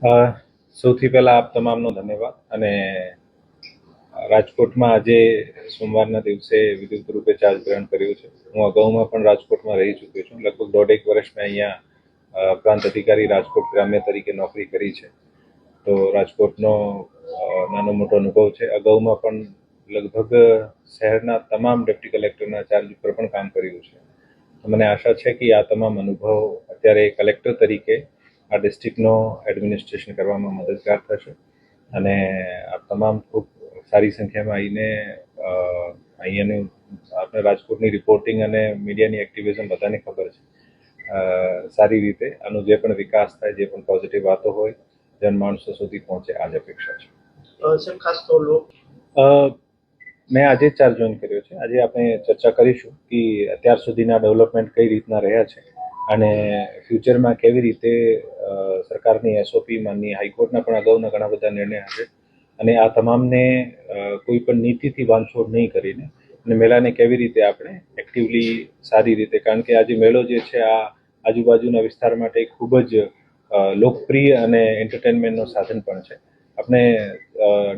સૌથી પહેલાં આપ તમામનો ધન્યવાદ. અને રાજકોટમાં આજે સોમવારના દિવસે વિદ્યુત રૂપે ચાર્જ ગ્રહણ કર્યું છે. હું અગાઉમાં પણ રાજકોટમાં રહી ચૂક્યો છું. લગભગ 1.5 વર્ષ મેં અહીંયા પ્રાંત અધિકારી રાજકોટ ગ્રામ્ય તરીકે નોકરી કરી છે. તો રાજકોટનો નાનો મોટો અનુભવ છે. અગાઉમાં પણ લગભગ શહેરના તમામ ડેપ્ટી કલેક્ટરના ચાર્જ ઉપર પણ કામ કર્યું છે. મને આશા છે કે આ તમામ અનુભવ અત્યારે કલેક્ટર તરીકે આ ડિસ્ટ્રિક્ટનો એડમિનિસ્ટ્રેશન કરવામાં મદદગાર થશે. અને આ તમામ ખૂબ સારી સંખ્યામાં આવીને અહીંયાનું આપણે રાજકોટની રિપોર્ટિંગ અને મીડિયાની એક્ટિવિઝમ બધાને ખબર છે. સારી રીતે આનો જે પણ વિકાસ થાય, જે પણ પોઝિટિવ વાતો હોય, જનમાણસો સુધી પહોંચે, આ જ અપેક્ષા છે. સર, ખાસ તો મેં આજે જ ચાર્જ જોઈન કર્યો છે. આજે આપણે ચર્ચા કરીશું કે અત્યાર સુધીના ડેવલપમેન્ટ કઈ રીતના રહ્યા છે અને ફ્યુચરમાં કેવી રીતે સરકારની એસઓપી, માનની હાઈકોર્ટના પણ અગાઉના ઘણા બધા નિર્ણય હશે અને આ તમામને કોઈ પણ નીતિથી બાંધછોડ નહીં કરીને અને મેળાને કેવી રીતે આપણે એક્ટિવલી સારી રીતે, કારણ કે આજે મેળો જે છે આ આજુબાજુના વિસ્તાર માટે ખૂબ જ લોકપ્રિય અને એન્ટરટેનમેન્ટનો સાધન પણ છે. આપણે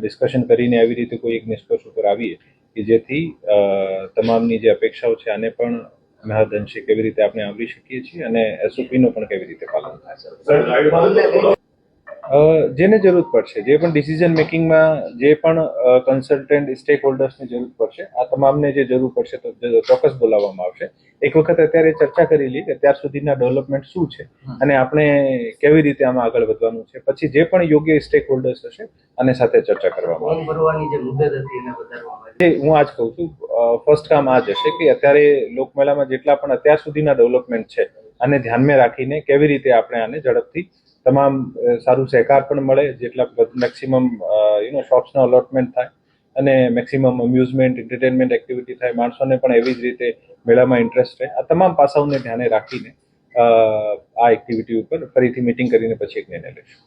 ડિસ્કશન કરીને આવી રીતે કોઈ એક નિષ્કર્ષ ઉપર આવીએ કે જેથી તમામની જે અપેક્ષાઓ છે આને પણ મહદઅંશે કેવી રીતે આપણે આવરી શકીએ છીએ અને એસઓપીનું પણ કેવી રીતે પાલન થાય. જેને જરૂર પડશે, જે પણ ડિસિઝન મેકિંગમાં જે પણ કન્સલ્ટન્ટ સ્ટેક હોલ્ડર્સની જરૂર પડશે, આ તમામને જે જરૂર પડશે તો ચોક્કસ બોલાવવામાં આવશે. એક વખત અત્યારે ચર્ચા કરી લઈએ કે અત્યાર સુધીના ડેવલપમેન્ટ શું છે અને આપણે કેવી રીતે આમાં આગળ વધવાનું છે. પછી જે પણ યોગ્ય સ્ટેક હોલ્ડર્સ હશે આને સાથે ચર્ચા કરવામાં આવશે. હું આજ કહું છું, ફર્સ્ટ કામ આ જ હશે કે અત્યારે લોકમેળામાં જેટલા પણ અત્યાર સુધીના ડેવલપમેન્ટ છે આને ધ્યાનમાં રાખીને કેવી રીતે આપણે આને ઝડપથી તમામ સારું સહકાર પણ મળે, જેટલા મેક્સિમમ શોપ્સનો અલોટમેન્ટ થાય અને મેક્સિમમ અમ્યુઝમેન્ટ, એન્ટરટેનમેન્ટ એક્ટિવિટી થાય, માણસોને પણ એવી જ રીતે મેળામાં ઇન્ટરેસ્ટ રહે. આ તમામ પાસાઓને ધ્યાને રાખીને આ એક્ટિવિટી ઉપર ફરીથી મીટિંગ કરીને પછી એક નિર્ણય લઈશું.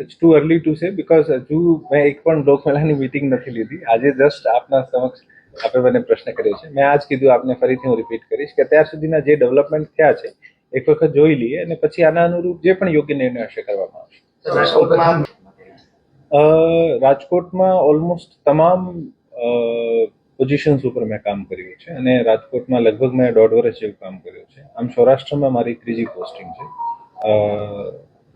It's too early to say because હજુ મેં એક પણ લોકમેળાની મીટિંગ નથી લીધી. આજે જસ્ટ આપના સમક્ષ આપણે મને પ્રશ્ન કર્યો છે. મેં આજ કીધું, આપને ફરીથી હું રિપીટ કરીશ કે અત્યાર સુધીના જે ડેવલપમેન્ટ થયા છે એક વખત જોઈ લઈએ અને પછી આના અનુરૂપ જે પણ યોગ્ય નિર્ણય હશે કરવામાં આવશે. રાજકોટમાં ઓલમોસ્ટ તમામ પોઝિશન્સ ઉપર મેં કામ કર્યું છે અને રાજકોટમાં લગભગ મેં 1.5 વર્ષ જેવું કામ કર્યું છે. આમ સૌરાષ્ટ્રમાં મારી 3જી પોસ્ટિંગ છે.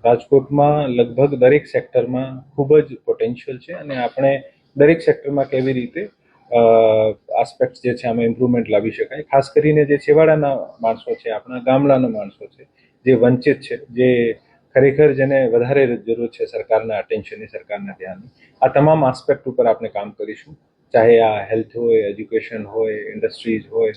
રાજકોટમાં લગભગ દરેક સેક્ટરમાં ખૂબ જ પોટેન્શિયલ છે અને આપણે દરેક સેક્ટરમાં કેવી રીતે આસ્પેક્ટ જે છે આમાં ઇમ્પ્રુવમેન્ટ લાવી શકાય. ખાસ કરીને જે છેવાડાના માણસો છે, આપણા ગામડાના માણસો છે, જે વંચિત છે, જે ખરેખર જેને વધારે જરૂર છે સરકારના અટેન્શનની, સરકારના ધ્યાનની, આ તમામ આસ્પેક્ટ ઉપર આપણે કામ કરીશું. ચાહે આ હેલ્થ હોય, એજ્યુકેશન હોય, ઇન્ડસ્ટ્રીઝ હોય,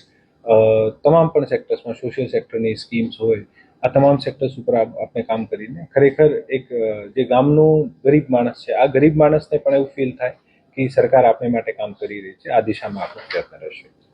તમામ પણ સેક્ટર્સમાં, સોશિયલ સેક્ટરની સ્કીમ્સ હોય, આ તમામ સેક્ટર્સ ઉપર આપણે કામ કરીને ખરેખર એક જે ગામનું ગરીબ માણસ છે, આ ગરીબ માણસને પણ એવું ફીલ થાય કે સરકાર આપણે માટે કામ કરી રહી છે. આ દિશામાં આપણો પ્રયત્ન રહેશે.